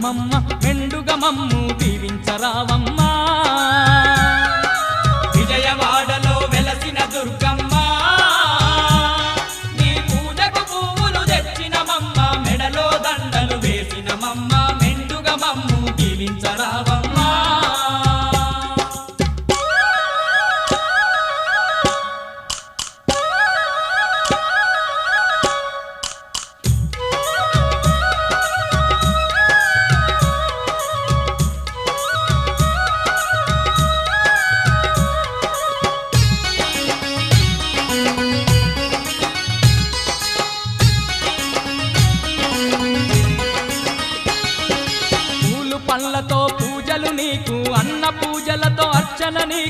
వెలసినమమ్మ మెండుగా మమ్ము దీవించరావమ్మా విజయవాడలో వెలసిన దుర్గమ్మ నీ పూజకు పువ్వులు తెచ్చినమమ్మ మెడలో దండలు వేసినమమ్మ మెండుగా మమ్ము దీవించరావమ్మా పండ్లతో పూజలు నీకు అన్న పూజలతో అర్చన నీకు